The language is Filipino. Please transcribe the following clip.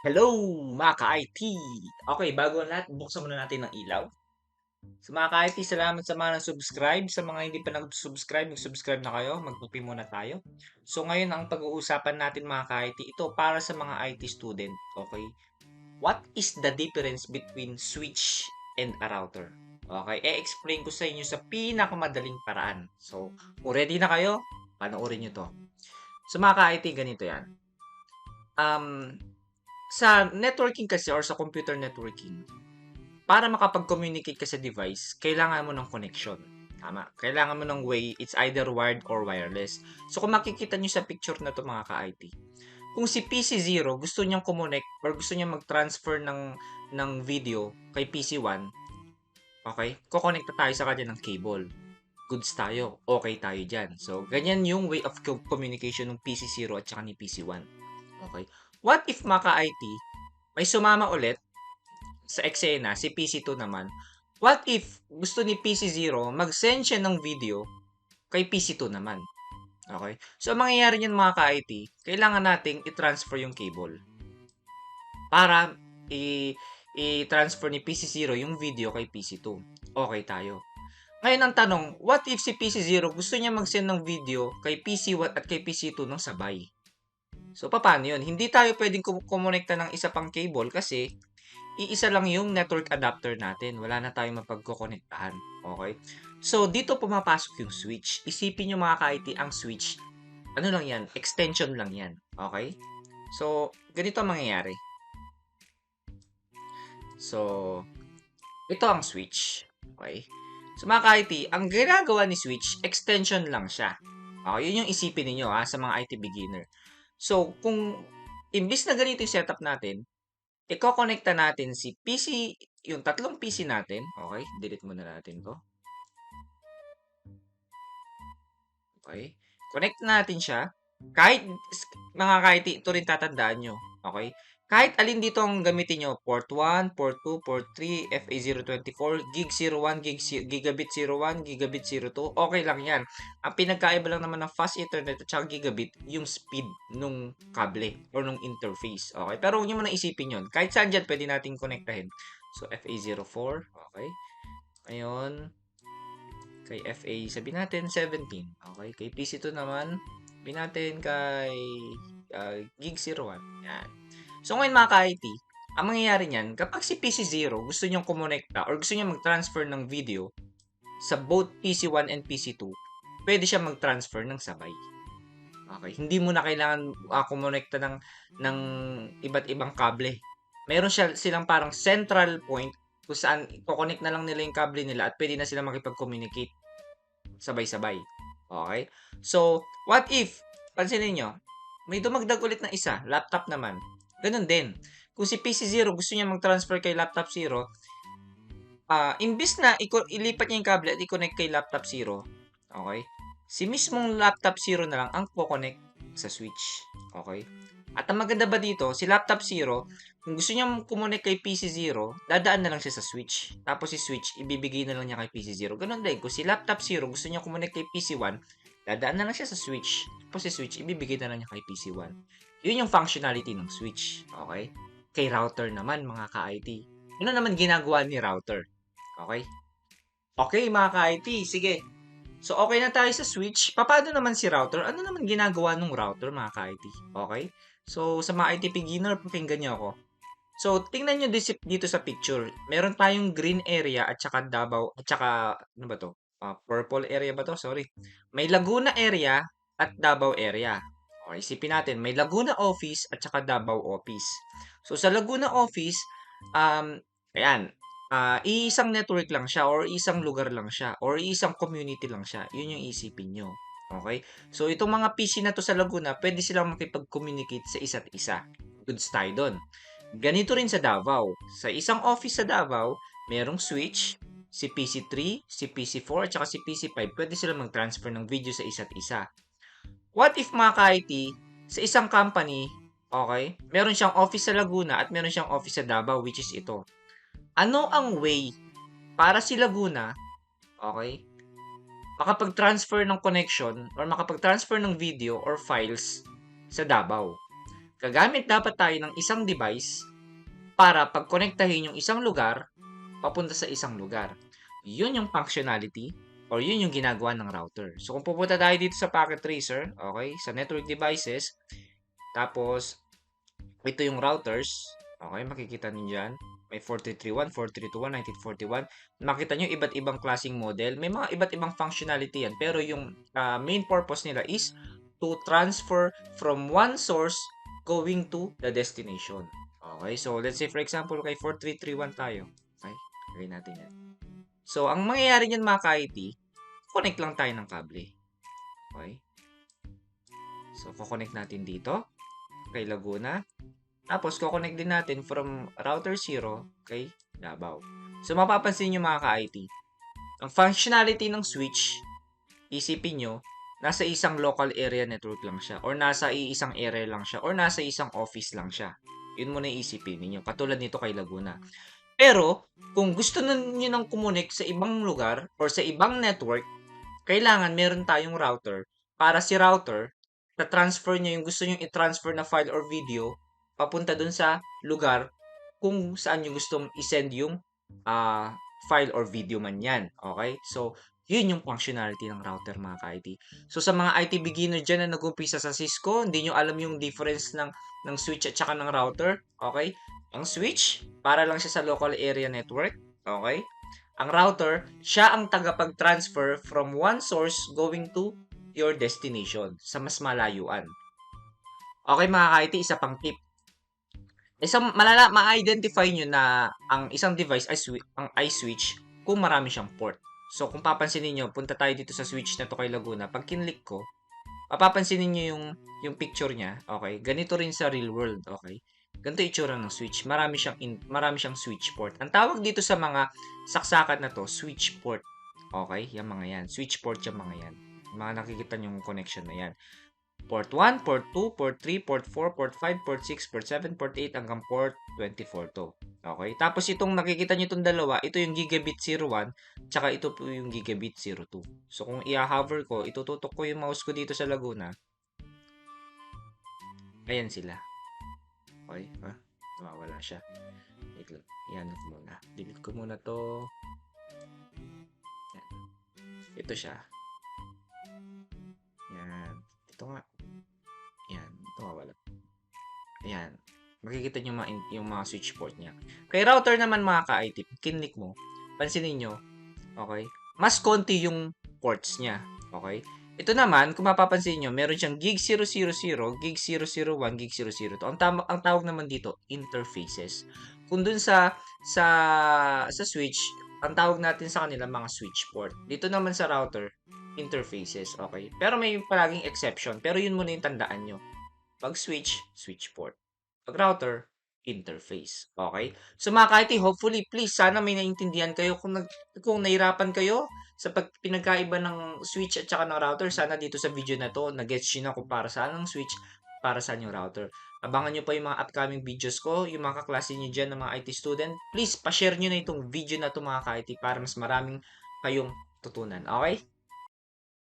Hello mga ka-IT! Okay, bago ang lahat, buksan muna natin ang ilaw. Sa mga ka-IT, salamat sa mga nag-subscribe. Sa mga hindi pa nag-subscribe, mag-subscribe na kayo. Magkape muna tayo. So ngayon, ang pag-uusapan natin mga ka-IT, ito para sa mga IT student. Okay? What is the difference between switch and a router? Okay, e-explain ko sa inyo sa pinakamadaling paraan. So, kung ready na kayo, panoorin nyo to. Sa mga ka-IT, ganito yan. Um, sa networking kasi or sa computer networking, para makapag-communicate ka sa device, kailangan mo ng connection. Tama. Kailangan mo ng way, it's either wired or wireless. So kung makikita nyo sa picture na to mga ka-IT, kung si PC0 gusto niyang kumonect or gusto niyang mag-transfer ng video kay PC1, okay? Kokonekta tayo sa kanya ng cable. Goods tayo. Okay tayo dyan. So, ganyan yung way of communication ng PC0 at saka ni PC1. Okay? What if mga ka-IT, may sumama ulit sa eksena, si PC2 naman, what if gusto ni PC0 mag-send siya ng video kay PC2 naman? Okay? So, ang mangyayari niyan mga ka-IT, kailangan nating i-transfer yung cable para i-transfer ni PC0 yung video kay PC2. Okay tayo. Ngayon ang tanong, what if si PC0 gusto niya mag-send ng video kay PC1 at kay PC2 ng sabay? So, paano yun? Hindi tayo pwedeng kumonekta ng isa pang cable kasi iisa lang yung network adapter natin. Wala na tayong mapagkokonektahan. Okay? So, dito pumapasok yung switch. Isipin nyo mga ka-IT, ang switch, ano lang yan? Extension lang yan. Okay? So, ganito ang mangyayari. So, ito ang switch. Okay? So, mga ka-IT, ang ginagawa ni switch, extension lang siya. Okay? Yun yung isipin niyo sa mga IT beginner. So, kung imbis na ganito yung setup natin, iko-connecta natin si PC, yung tatlong PC natin. Okay? Delete muna natin to. Okay? Connect natin siya. Kahit ito rin tatandaan nyo. Okay? Kahit alin dito ang gamitin nyo, port 1, port 2, port 3, FA024, gig 01, gigabit 01, gigabit 02, okay lang yan. Ang pinagkaiba lang naman ng fast internet at saka gigabit, yung speed nung kable or nung interface. Okay? Pero huwag nyo muna isipin yun. Kahit saan dyan, pwede natin connectahin. So, FA04, okay? Ngayon, kay FA, sabihin natin 17. Okay, kay PC2 naman, sabihin natin kay Gig 01. Yan. So ngayon mga ka-IT, ang mangyayari niyan, kapag si PC0 gusto niyang kumonekta or gusto niyang mag-transfer ng video sa both PC1 and PC2, pwede siya mag-transfer ng sabay. Okay, hindi mo na kailangan kumonekta ng iba't ibang kable. Meron silang parang central point kung saan i-connect na lang nila yung kable nila at pwede na sila makipag-communicate sabay-sabay. Okay? So, what if, pansinin nyo, may dumagdag ulit ng isa, laptop naman. Ganun din. Kung si PC0 gusto niya mag-transfer kay laptop 0, imbis na ilipat niya yung cable at i-connect kay laptop 0, okay? Si mismong laptop 0 na lang ang po-connect sa switch. Okay? At ang maganda ba dito, si laptop 0, kung gusto niya kumonect kay PC0, dadaan na lang siya sa switch. Tapos si switch, ibibigay na lang niya kay PC0. Ganun din, kung si laptop 0 gusto niya kumonect kay PC1, dadaan na lang siya sa switch. Tapos si switch, ibibigay na lang niya kay PC1. Yun yung functionality ng switch. Okay? Kay router naman, mga ka-IT. Ano naman ginagawa ni router? Okay? Okay, mga ka-IT, sige. So, okay na tayo sa switch. Paano naman si router? Ano naman ginagawa ng router, mga ka-IT? Okay? So, sa mga IT beginner, pakinggan niyo ako. So, tingnan niyo dito sa picture. Meron tayong green area at saka Davao, at saka, ano ba to? Purple area ba to? Sorry. May Laguna area at Davao area. Okay, isipin natin. May Laguna office at saka Davao office. So, sa Laguna office, ayan, iisang network lang siya or isang lugar lang siya or isang community lang siya. Yun yung isipin nyo. Okay? So, itong mga PC na to sa Laguna, pwede silang makipag-communicate sa isa't isa. Goods tayo doon. Ganito rin sa Davao. Sa isang office sa Davao, merong switch, si PC3, si PC4, at saka si PC5. Pwede sila mag-transfer ng video sa isa't isa. What if mga ka-IT, sa isang company, okay, meron siyang office sa Laguna at meron siyang office sa Davao, which is ito. Ano ang way para si Laguna, okay, makapag-transfer ng connection or makapag-transfer ng video or files sa Davao? gagamit dapat tayo ng isang device para pagkonektahin yung isang lugar papunta sa isang lugar. Yun yung functionality or yun yung ginagawa ng router. So, kung pupunta tayo dito sa packet tracer, okay, sa network devices, tapos, ito yung routers, okay, makikita niyo dyan. May 4331, 4321, 1941. Makita nyo iba't ibang klaseng model. May mga iba't ibang functionality yan. Pero yung main purpose nila is to transfer from one source going to the destination. Okay, so let's say for example, kay 4331 tayo. Okay, lagay natin yan. So, ang mangyayari niyan mga ka-IT, connect lang tayo ng kable. Okay? So, connect natin dito kay Laguna. Tapos, connect din natin from router 0 kay Davao. So, mapapansin nyo mga ka-IT, ang functionality ng switch, isipin nyo, nasa isang local area network lang siya, or nasa isang area lang siya, or nasa isang office lang siya. Yun muna isipin niyo. Katulad nito kay Laguna. Pero, kung gusto niyo nang kumonek sa ibang lugar or sa ibang network, kailangan meron tayong router para si router na-transfer niya yung gusto niyong i-transfer na file or video papunta dun sa lugar kung saan niyo gustong i-send yung file or video man yan. Okay? So, yun yung functionality ng router mga ka-IT. So, sa mga IT beginner dyan na nag-umpisa sa Cisco, hindi nyo alam yung difference ng switch at saka ng router. Okay? Ang switch, para lang siya sa local area network. Okay? Ang router, siya ang tagapag-transfer from one source going to your destination sa mas malayuan. Okay mga ka-IT, isa pang tip. Ma-identify nyo na ang isang device ay switch kung marami siyang port. So kung papansinin nyo, punta tayo dito sa switch na to kay Laguna. Pag kinlik ko, papansinin nyo yung picture niya. Okay? Ganito rin sa real world. Okay? Ganito itsura ng switch. Marami siyang switch port. Ang tawag dito sa mga saksakan na to, switch port. Okay? Yung mga yan. Switch port yung mga yan. Yung mga nakikita yung connection na yan. Port 1, port 2, port 3, port 4, port 5, port 6, port 7, port 8, hanggang port 24 to. Okay? Tapos itong nakikita nyo itong dalawa, ito yung gigabit 01, tsaka ito po yung gigabit 02. So kung i-hover ko, itututok ko yung mouse ko dito sa Laguna. Ayan sila. Okay? Ha? Nawawala siya. Wait lang. Yan muna. Delete ko muna to. Yan. Ito siya. Yan. Ito nga. Yan. Ito mawala. Ayan. Makikita nyo yung mga switch port niya. Kay router naman mga ka-IT, kinlik mo, pansinin nyo, okay, mas konti yung ports niya. Okay? Ito naman, kung mapapansin nyo, meron siyang gig 000, gig 001, gig 002. Ang tawag naman dito, interfaces. Kung dun sa switch, ang tawag natin sa kanila mga switch port. Dito naman sa router, interfaces. Okay? Pero may palaging exception. Pero yun muna yung tandaan nyo. Pag switch, switch port. Pag router, interface. Okay? So mga ka-IT, hopefully, please, sana may naintindihan kayo. Kung nahirapan kayo sa pinagkaiba ng switch at saka ng router, sana dito sa video na to, nag-gets nyo na kung para saan ang switch, para saan yung router. Abangan nyo pa yung mga upcoming videos ko, yung mga kaklase nyo dyan ng mga IT student. Please, pa-share nyo na itong video na to mga ka-IT para mas maraming kayong tutunan. Okay?